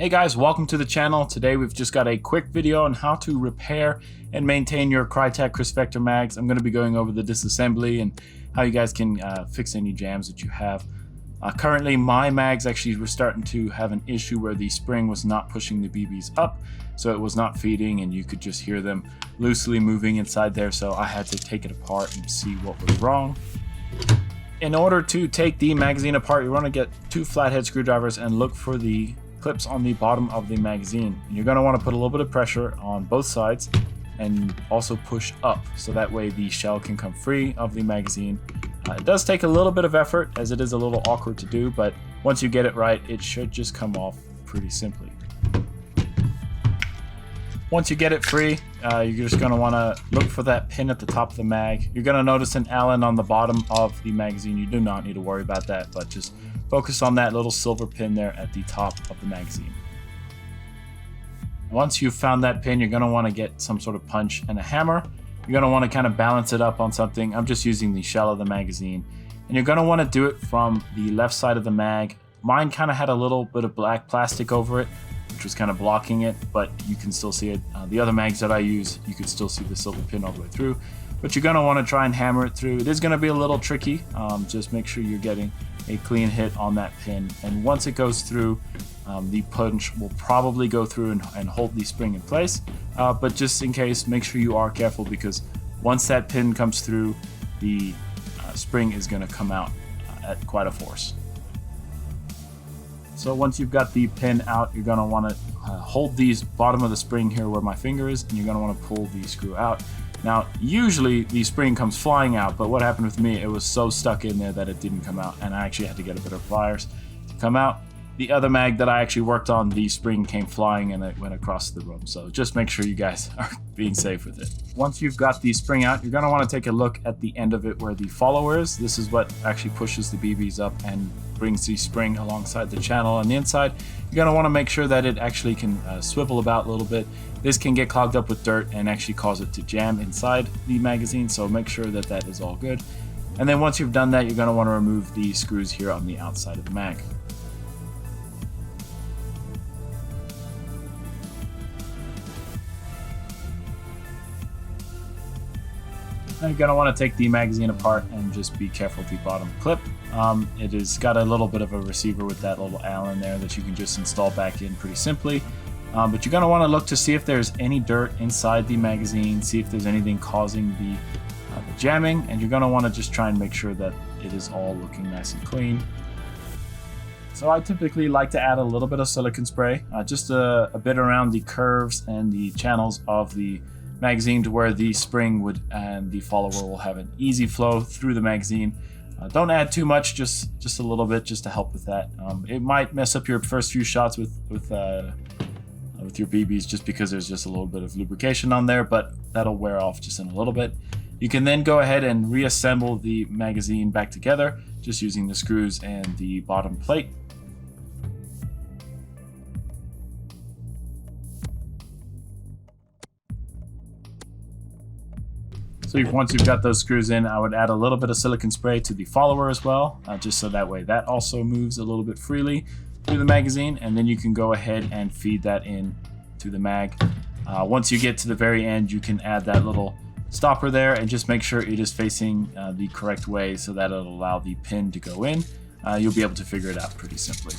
Hey guys, welcome to the channel. Today we've just got a quick video on how to repair and maintain your Krytac Kriss Vector mags. I'm going to be going over the disassembly and how you guys can fix any jams that you have. Currently my mags actually were starting to have an issue where the spring was not pushing the BBs up, so it was not feeding and you could just hear them loosely moving inside there, so I had to take it apart and see what was wrong. In order to take the magazine apart, you want to get two flathead screwdrivers and look for the clips on the bottom of the magazine. You're going to want to put a little bit of pressure on both sides and also push up so that way the shell can come free of the magazine. It does take a little bit of effort as it is a little awkward to do, but once you get it right, it should just come off pretty simply. Once you get it free, you're just going to want to look for that pin at the top of the mag. You're going to notice an Allen on the bottom of the magazine. You do not need to worry about that, but just focus on that little silver pin there at the top of the magazine. Once you've found that pin, you're going to want to get some sort of punch and a hammer. You're going to want to kind of balance it up on something. I'm just using the shell of the magazine. And you're going to want to do it from the left side of the mag. Mine kind of had a little bit of black plastic over it, which was kind of blocking it, but you can still see it. The other mags that I use, you can still see the silver pin all the way through. But you're going to want to try and hammer it through. It is going to be a little tricky. Just make sure you're getting a clean hit on that pin. And once it goes through, the punch will probably go through and hold the spring in place. But just in case, make sure you are careful, because once that pin comes through, the spring is going to come out at quite a force. So once you've got the pin out, you're going to want to hold the bottom of the spring here where my finger is, and you're going to want to pull the screw out. Now, usually the spring comes flying out, but what happened with me, it was so stuck in there that it didn't come out, and I actually had to get a bit of pliers to come out. The other mag that I actually worked on, the spring came flying and it went across the room, so just make sure you guys are being safe with it. Once you've got the spring out, you're going to want to take a look at the end of it where the follower is. This is what actually pushes the BBs up and brings the spring alongside the channel on the inside. You're going to want to make sure that it actually can swivel about a little bit. This can get clogged up with dirt and actually cause it to jam inside the magazine, so make sure that that is all good. And then once you've done that, you're going to want to remove the screws here on the outside of the mag. Now you're going to want to take the magazine apart and just be careful with the bottom clip. It has got a little bit of a receiver with that little Allen there that you can just install back in pretty simply. But you're going to want to look to see if there's any dirt inside the magazine, see if there's anything causing the jamming, and you're going to want to just try and make sure that it is all looking nice and clean. So I typically like to add a little bit of silicone spray, just a bit around the curves and the channels of the magazine to where the spring would and the follower will have an easy flow through the magazine. Don't add too much, just a little bit, just to help with that. It might mess up your first few shots with your BBs just because there's just a little bit of lubrication on there, but that'll wear off just in a little bit. You can then go ahead and reassemble the magazine back together just using the screws and the bottom plate. So once you've got those screws in, I would add a little bit of silicone spray to the follower as well, just so that way that also moves a little bit freely through the magazine, and then you can go ahead and feed that in to the mag. Once you get to the very end, you can add that little stopper there and just make sure it is facing the correct way so that it'll allow the pin to go in. You'll be able to figure it out pretty simply.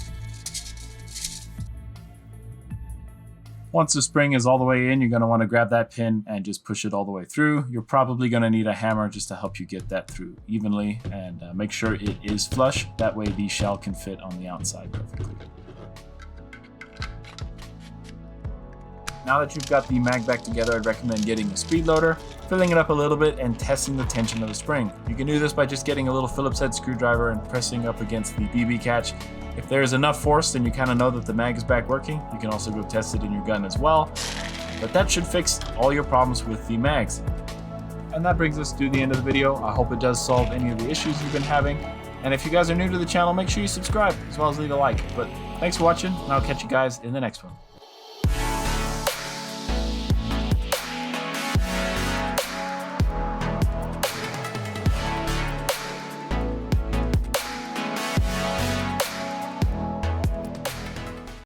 Once the spring is all the way in, you're going to want to grab that pin and just push it all the way through. You're probably going to need a hammer just to help you get that through evenly, and make sure it is flush. That way the shell can fit on the outside perfectly. Now that you've got the mag back together, I'd recommend getting a speed loader, filling it up a little bit, and testing the tension of the spring. You can do this by just getting a little Phillips head screwdriver and pressing up against the BB catch. If there is enough force, then you kind of know that the mag is back working. You can also go test it in your gun as well. But that should fix all your problems with the mags. And that brings us to the end of the video. I hope it does solve any of the issues you've been having. And if you guys are new to the channel, make sure you subscribe as well as leave a like. But thanks for watching, and I'll catch you guys in the next one.